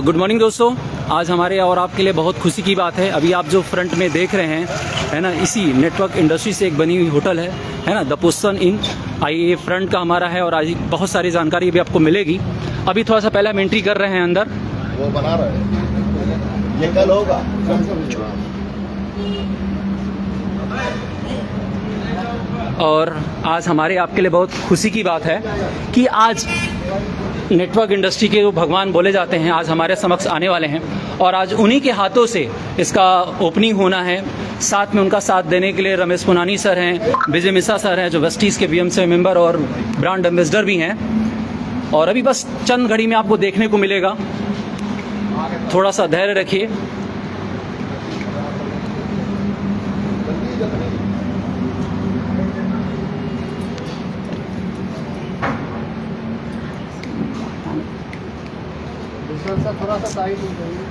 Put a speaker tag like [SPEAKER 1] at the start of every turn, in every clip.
[SPEAKER 1] Good morning दोस्तों, आज हमारे और आपके लिए बहुत खुशी की बात है। अभी आप जो फ्रंट में देख रहे हैं, है ना, इसी नेटवर्क इंडस्ट्री से एक बनी हुई होटल है ना, द पोस्टन इन। आइए, फ्रंट का हमारा है और आज बहुत सारी जानकारी भी आपको मिलेगी। अभी थोड़ा सा पहले हम एंट्री कर रहे हैं अंदर।
[SPEAKER 2] वो बना रहे हैं, ये कल होगा।
[SPEAKER 1] और आज हमारे आपके लिए बहुत खुशी की बात है कि आज नेटवर्क इंडस्ट्री के जो भगवान बोले जाते हैं आज हमारे समक्ष आने वाले हैं और आज उन्हीं के हाथों से इसका ओपनिंग होना है। साथ में उनका साथ देने के लिए रमेश पुनानी सर हैं, विजय मिश्रा सर हैं जो वेस्टीज़ के बीएमसी मेंबर और ब्रांड एम्बेसडर भी हैं। और अभी बस चंद घड़ी में आपको देखने को मिलेगा, थोड़ा सा धैर्य रखिए।
[SPEAKER 2] थोड़ा सा साइड हो जाइए।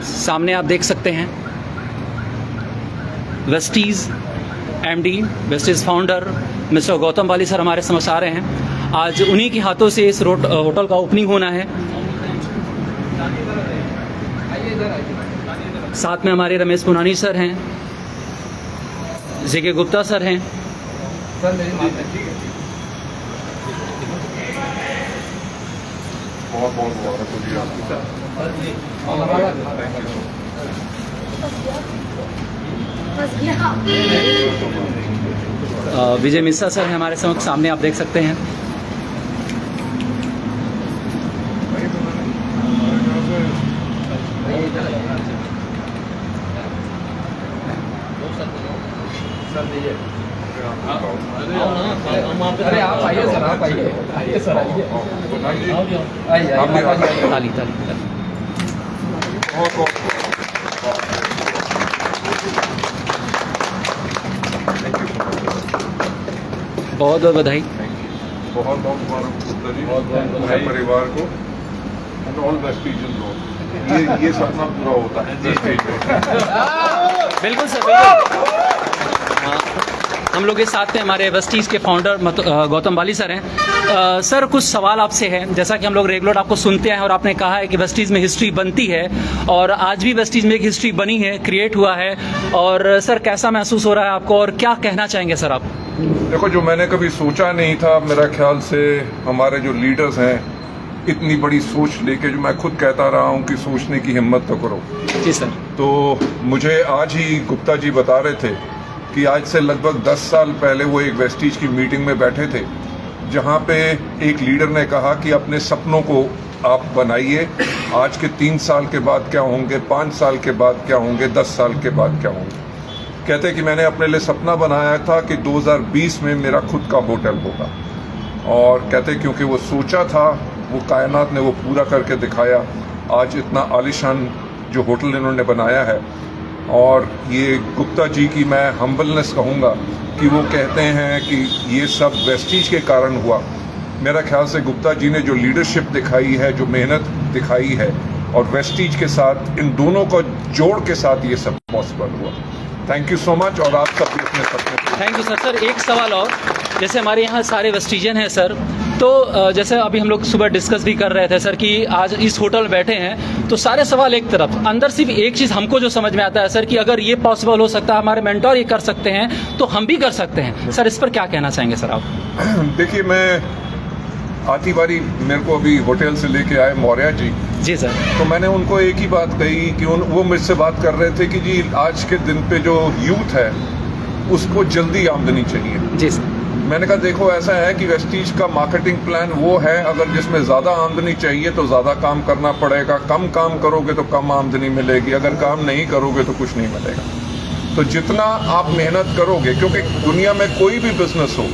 [SPEAKER 1] सामने आप देख सकते हैं Vestige MD, Vestige founder mister Gautam Bali sir हमारे समक्ष आ रहे हैं। आज उन्हीं के हाथों से इस होटल का ओपनिंग होना है। साथ में हमारे रमेश पुनानी सर हैं, जेके गुप्ता सर हैं।
[SPEAKER 3] बहुत बहुत
[SPEAKER 1] विजय मिश्रा सर हैं हमारे समक्ष, सामने आप देख सकते हैं।
[SPEAKER 2] अरे आप आइए सर, आप आइए सर, आइए।
[SPEAKER 1] ताली ताली। बहुत बहुत बधाई।
[SPEAKER 3] बहुत बहुत मुबारक गुप्ता जी, पूरे परिवार को एंड ऑल वेस्टीजियन लोग। ये सपना पूरा होता है वेस्टीज में।
[SPEAKER 1] बिल्कुल सर, बिल्कुल। हम लोग के साथ में हमारे वेस्टीज़ के फाउंडर गौतम बाली सर हैं। सर, कुछ सवाल आपसे हैं। जैसा कि हम लोग रेगुलर आपको सुनते हैं और आपने कहा है कि वेस्टीज़ में हिस्ट्री बनती है और आज भी वेस्टीज़ में एक हिस्ट्री बनी है, क्रिएट हुआ है। और सर, कैसा महसूस हो रहा है आपको और क्या कहना चाहेंगे सर आप?
[SPEAKER 3] देखो, जो मैंने कभी सोचा नहीं था, मेरा ख्याल से हमारे जो लीडर्स हैं इतनी बड़ी सोच लेके, जो मैं खुद कहता रहा हूँ कि सोचने की हिम्मत तो करो।
[SPEAKER 1] जी सर।
[SPEAKER 3] तो मुझे आज ही गुप्ता जी बता रहे थे कि आज से लगभग 10 साल पहले वो एक वेस्टीज की मीटिंग में बैठे थे जहाँ पे एक लीडर ने कहा कि अपने सपनों को आप बनाइए। आज के 3 साल के बाद क्या होंगे, 5 साल के बाद क्या होंगे, 10 साल के बाद क्या होंगे। कहते कि मैंने अपने लिए सपना बनाया था कि 2020 में मेरा खुद का होटल होगा। और कहते क्योंकि वो सोचा था, वो कायनात ने वो पूरा करके दिखाया। आज इतना आलीशान जो होटल इन्होंने बनाया है। और ये गुप्ता जी की मैं हम्बलनेस कहूँगा कि वो कहते हैं कि ये सब वेस्टीज के कारण हुआ। मेरा ख्याल से गुप्ता जी ने जो लीडरशिप दिखाई है, जो मेहनत दिखाई है और वेस्टीज के साथ, इन दोनों को जोड़ के साथ ये सब पॉसिबल हुआ। Thank you so much. और आप सब भी अपने सपने।
[SPEAKER 1] Thank you sir. सर, एक सवाल और, जैसे हमारे यहाँ सारे वेस्टीजन हैं सर, तो जैसे अभी हम लोग सुबह डिस्कस भी कर रहे थे सर कि आज इस होटल में बैठे हैं तो सारे सवाल एक तरफ, अंदर सिर्फ एक चीज़ हमको जो समझ में आता है सर कि अगर ये पॉसिबल हो सकता है, हमारे मेंटोर ये कर सकते हैं तो हम भी कर सकते हैं। सर, इस पर क्या कहना चाहेंगे सर आप?
[SPEAKER 3] देखिए, मैं आती बारी मेरे को अभी होटल से लेके आए मौर्या जी।
[SPEAKER 1] जी सर।
[SPEAKER 3] तो मैंने उनको एक ही बात कही कि वो मुझसे बात कर रहे थे कि जी आज के दिन पे जो यूथ है उसको जल्दी आमदनी चाहिए।
[SPEAKER 1] जी सर।
[SPEAKER 3] मैंने कहा देखो, ऐसा है कि वेस्टीज का मार्केटिंग प्लान वो है, अगर जिसमें ज़्यादा आमदनी चाहिए तो ज़्यादा काम करना पड़ेगा। कम काम करोगे तो कम आमदनी मिलेगी, अगर काम नहीं करोगे तो कुछ नहीं मिलेगा। तो जितना आप मेहनत करोगे, क्योंकि दुनिया में कोई भी बिजनेस हो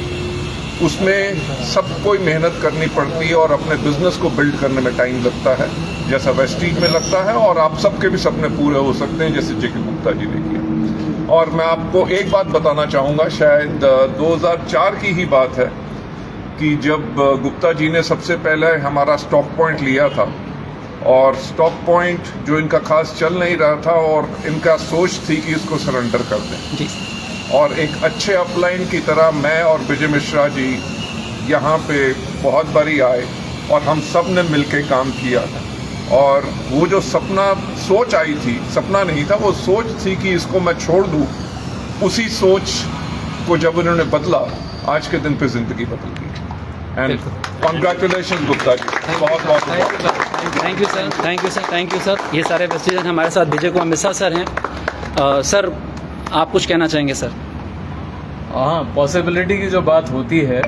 [SPEAKER 3] उसमें सबको मेहनत करनी पड़ती है और अपने बिजनेस को बिल्ड करने में टाइम लगता है, जैसा वेस्टीज में लगता है। और आप सबके भी सपने पूरे हो सकते हैं जैसे जेके गुप्ता जी ने किया। और मैं आपको एक बात बताना चाहूँगा, शायद 2004 की ही बात है कि जब गुप्ता जी ने सबसे पहले हमारा स्टॉक पॉइंट लिया था और स्टॉक पॉइंट जो इनका खास चल नहीं रहा था और इनका सोच थी कि इसको सरेंडर कर दें। और एक अच्छे अपलाइन की तरह मैं और विजय मिश्रा जी यहाँ पे बहुत बारी आए और हम सब ने मिलके काम किया। और वो जो सोच आई थी, सपना नहीं था, वो सोच थी कि इसको मैं छोड़ दूँ, उसी सोच को जब उन्होंने बदला, आज के दिन पे जिंदगी बदल गई। एंड कॉन्ग्रेचुलेशन गुप्ता जी, बहुत बहुत
[SPEAKER 1] thank you sir, thank you sir, thank you sir. ये सारे वेस्टेज हमारे साथ विजय कुमार मिश्रा सर हैं। सर आप कुछ कहना चाहेंगे सर?
[SPEAKER 4] हाँ, पॉसिबिलिटी की जो बात होती है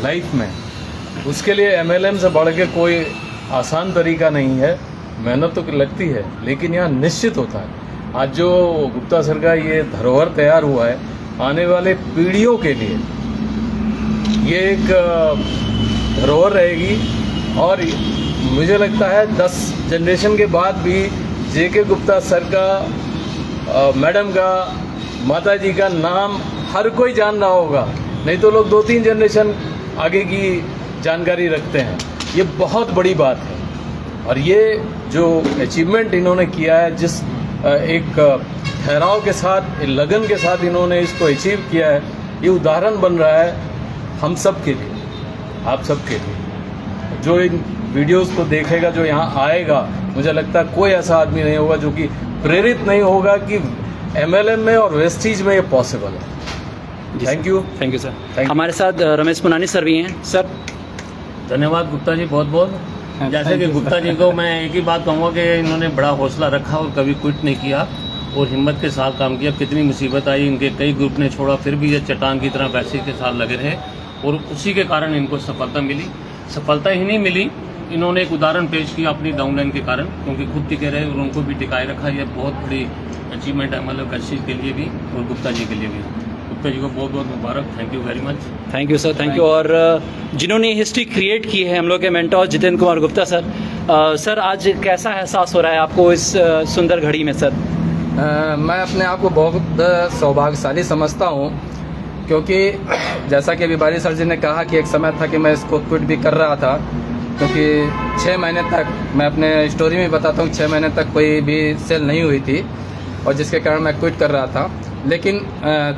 [SPEAKER 4] लाइफ में, उसके लिए MLM से बढ़ के कोई आसान तरीका नहीं है। मेहनत तो लगती है, लेकिन यहाँ निश्चित होता है। आज जो गुप्ता सर का ये धरोहर तैयार हुआ है, आने वाले पीढ़ियों के लिए ये एक धरोहर रहेगी। और मुझे लगता है 10 जनरेशन के बाद भी JK गुप्ता सर का, मैडम का, माता जी का नाम हर कोई जान रहा होगा। नहीं तो लोग 2-3 जनरेशन आगे की जानकारी रखते हैं। ये बहुत बड़ी बात है। और ये जो अचीवमेंट इन्होंने किया है, जिस एक ठहराव के साथ, लगन के साथ इन्होंने इसको अचीव किया है, ये उदाहरण बन रहा है हम सब के लिए, आप सब के लिए। जो इन वीडियोस को देखेगा, जो यहाँ आएगा, मुझे लगता है कोई ऐसा आदमी नहीं होगा जो कि प्रेरित नहीं होगा कि MLM में और वेस्टीज में ये पॉसिबल है। Thank you sir.
[SPEAKER 1] हमारे साथ रमेश पुनानी सर भी हैं। सर
[SPEAKER 5] धन्यवाद गुप्ता जी, बहुत बहुत। जैसे कि गुप्ता जी को मैं एक ही बात कहूँगा कि इन्होंने बड़ा हौसला रखा और कभी क्विट नहीं किया और हिम्मत के साथ काम किया। कितनी मुसीबत आई, इनके कई ग्रुप ने छोड़ा, फिर भी ये चट्टान की तरह वैसे के साथ लगे रहे और उसी के कारण इनको सफलता मिली। सफलता ही नहीं मिली, इन्होंने एक उदाहरण पेश किया अपनी डाउनलाइन के कारण, क्योंकि खुद टिके रहे और उनको भी टिकाए रखा। ये बहुत बड़ी अचीवमेंट है, मतलब कशिश के लिए भी और गुप्ता जी के लिए भी। गुप्ता जी को बहुत बहुत मुबारक। Thank you very much.
[SPEAKER 1] Thank you sir, thank you. और जिन्होंने हिस्ट्री क्रिएट की है, हम लोग के mentor Jitendra Kumar Gupta sir. Sir आज कैसा एहसास हो रहा है आपको इस सुंदर घड़ी में? सर
[SPEAKER 4] मैं अपने आप को बहुत सौभाग्यशाली समझता हूँ, क्योंकि जैसा कि अभी बारी सर जी ने कहा कि एक समय था कि मैं इसको क्विट भी कर रहा था, क्योंकि 6 महीने तक, मैं अपने स्टोरी में बताता हूँ, 6 महीने तक कोई भी सेल नहीं हुई थी और जिसके कारण मैं क्विट कर रहा था। लेकिन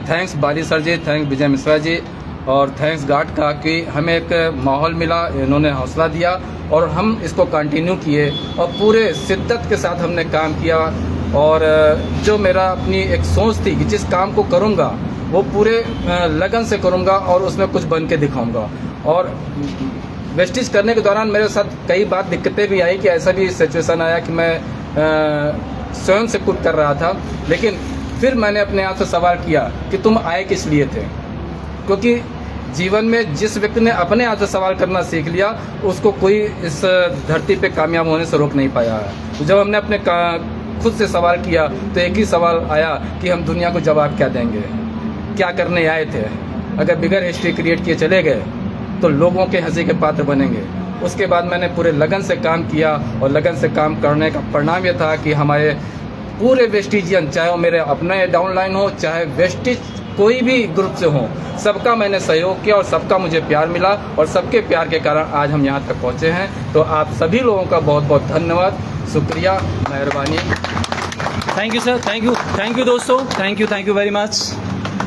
[SPEAKER 4] थैंक्स बारी सर जी, थैंक्स विजय मिश्रा जी और थैंक्स गार्ड का कि हमें एक माहौल मिला, इन्होंने हौसला दिया और हम इसको कंटिन्यू किए और पूरे शिद्दत के साथ हमने काम किया। और जो मेरा अपनी एक सोच थी कि जिस काम को करूँगा वो पूरे लगन से करूँगा और उसमें कुछ बन के दिखाऊँगा। और वेस्टिज करने के दौरान मेरे साथ कई बार दिक्कतें भी आई कि ऐसा भी सिचुएशन आया कि मैं स्वयं से कुछ कर रहा था, लेकिन फिर मैंने अपने आप से सवाल किया कि तुम आए किस लिए थे। क्योंकि जीवन में जिस व्यक्ति ने अपने आप से सवाल करना सीख लिया, उसको कोई इस धरती पे कामयाब होने से रोक नहीं पाया है। तो जब हमने अपने खुद से सवाल किया तो एक ही सवाल आया कि हम दुनिया को जवाब क्या देंगे, क्या करने आए थे। अगर बिगर हिस्ट्री क्रिएट किए चले गए तो लोगों के हंसी के पात्र बनेंगे। उसके बाद मैंने पूरे लगन से काम किया और लगन से काम करने का परिणाम ये था कि हमारे पूरे वेस्टिजियन, चाहे वो मेरे अपने डाउनलाइन हो, चाहे वेस्टिज कोई भी ग्रुप से हो, सबका मैंने सहयोग किया और सबका मुझे प्यार मिला और सबके प्यार के कारण आज हम यहाँ तक पहुँचे हैं। तो आप सभी लोगों का बहुत बहुत धन्यवाद, शुक्रिया, मेहरबानी।
[SPEAKER 1] Thank you sir, thank you दोस्तों, थैंक यू वेरी मच।